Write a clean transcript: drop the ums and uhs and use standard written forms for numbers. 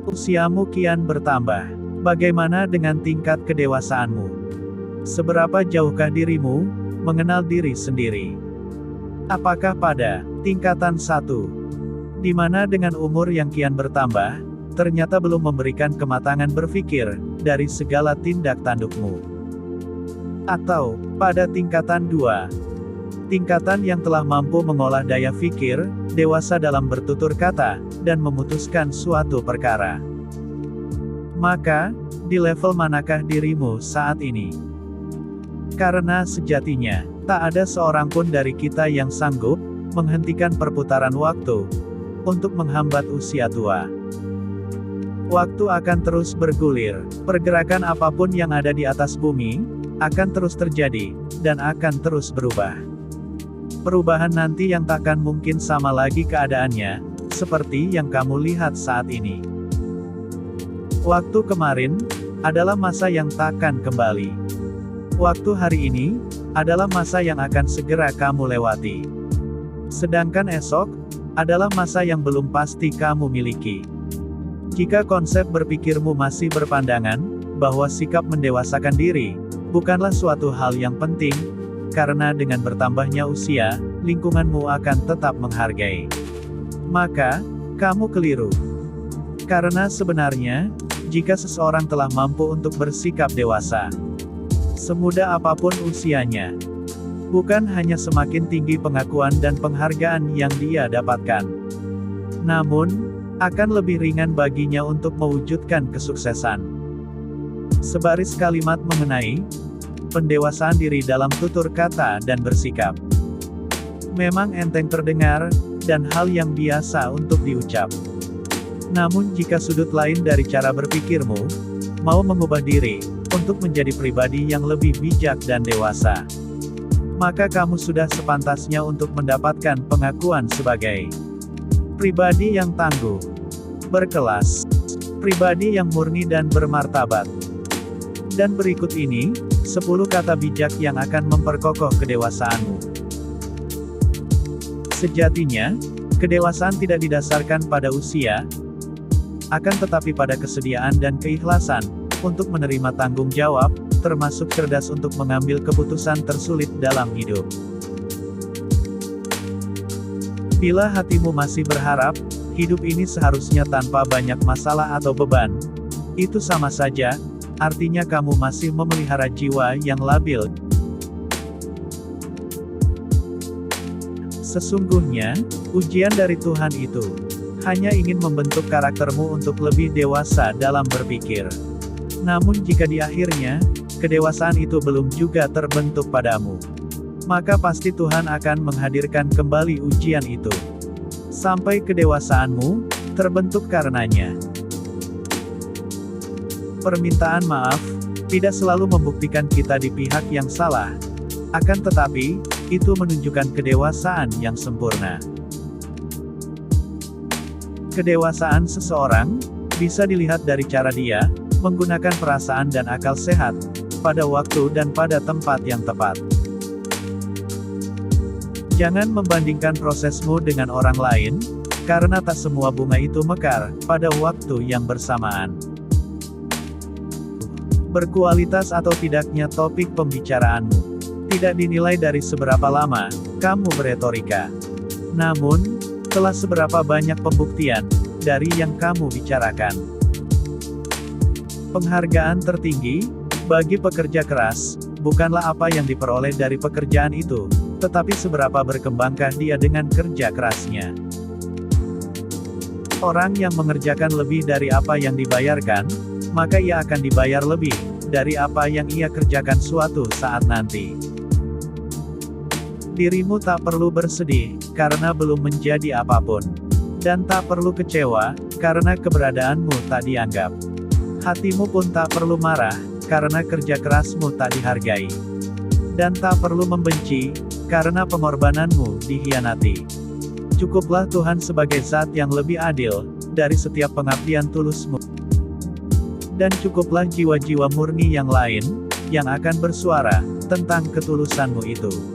Usiamu kian bertambah. Bagaimana dengan tingkat kedewasaanmu? Seberapa jauhkah dirimu mengenal diri sendiri? Apakah pada tingkatan 1, di mana dengan umur yang kian bertambah, ternyata belum memberikan kematangan berpikir dari segala tindak tandukmu? Atau pada tingkatan 2, tingkatan yang telah mampu mengolah daya pikir, dewasa dalam bertutur kata, dan memutuskan suatu perkara? Maka, di level manakah dirimu saat ini? Karena sejatinya, tak ada seorang pun dari kita yang sanggup menghentikan perputaran waktu untuk menghambat usia tua. Waktu akan terus bergulir, pergerakan apapun yang ada di atas bumi akan terus terjadi, dan akan terus berubah. Perubahan nanti yang takkan mungkin sama lagi keadaannya, seperti yang kamu lihat saat ini. Waktu kemarin adalah masa yang takkan kembali. Waktu hari ini adalah masa yang akan segera kamu lewati. Sedangkan esok adalah masa yang belum pasti kamu miliki. Jika konsep berpikirmu masih berpandangan bahwa sikap mendewasakan diri bukanlah suatu hal yang penting, karena dengan bertambahnya usia, lingkunganmu akan tetap menghargai, maka kamu keliru. Karena sebenarnya, jika seseorang telah mampu untuk bersikap dewasa, semuda apapun usianya, bukan hanya semakin tinggi pengakuan dan penghargaan yang dia dapatkan, namun akan lebih ringan baginya untuk mewujudkan kesuksesan. Sebaris kalimat mengenai pendewasaan diri dalam tutur kata dan bersikap memang enteng terdengar, dan hal yang biasa untuk diucap. Namun jika sudut lain dari cara berpikirmu mau mengubah diri untuk menjadi pribadi yang lebih bijak dan dewasa, maka kamu sudah sepantasnya untuk mendapatkan pengakuan sebagai pribadi yang tangguh, berkelas, pribadi yang murni dan bermartabat. Dan berikut ini 10 kata bijak yang akan memperkokoh kedewasaanmu. Sejatinya, kedewasaan tidak didasarkan pada usia, akan tetapi pada kesediaan dan keikhlasan untuk menerima tanggung jawab, termasuk cerdas untuk mengambil keputusan tersulit dalam hidup. Bila hatimu masih berharap hidup ini seharusnya tanpa banyak masalah atau beban, itu sama saja, artinya kamu masih memelihara jiwa yang labil. Sesungguhnya, ujian dari Tuhan itu hanya ingin membentuk karaktermu untuk lebih dewasa dalam berpikir. Namun jika di akhirnya, kedewasaan itu belum juga terbentuk padamu, maka pasti Tuhan akan menghadirkan kembali ujian itu, sampai kedewasaanmu terbentuk karenanya. Permintaan maaf tidak selalu membuktikan kita di pihak yang salah, akan tetapi itu menunjukkan kedewasaan yang sempurna. Kedewasaan seseorang bisa dilihat dari cara dia menggunakan perasaan dan akal sehat pada waktu dan pada tempat yang tepat. Jangan membandingkan prosesmu dengan orang lain, karena tak semua bunga itu mekar pada waktu yang bersamaan. Berkualitas atau tidaknya topik pembicaraanmu tidak dinilai dari seberapa lama kamu beretorika, namun telah seberapa banyak pembuktian dari yang kamu bicarakan. Penghargaan tertinggi bagi pekerja keras bukanlah apa yang diperoleh dari pekerjaan itu, tetapi seberapa berkembangkah dia dengan kerja kerasnya. Orang yang mengerjakan lebih dari apa yang dibayarkan, maka ia akan dibayar lebih dari apa yang ia kerjakan suatu saat nanti. Dirimu tak perlu bersedih karena belum menjadi apapun, dan tak perlu kecewa karena keberadaanmu tak dianggap. Hatimu pun tak perlu marah karena kerja kerasmu tak dihargai, dan tak perlu membenci karena pengorbananmu dikhianati. Cukuplah Tuhan sebagai zat yang lebih adil dari setiap pengabdian tulusmu, dan cukuplah jiwa-jiwa murni yang lain yang akan bersuara tentang ketulusanmu itu.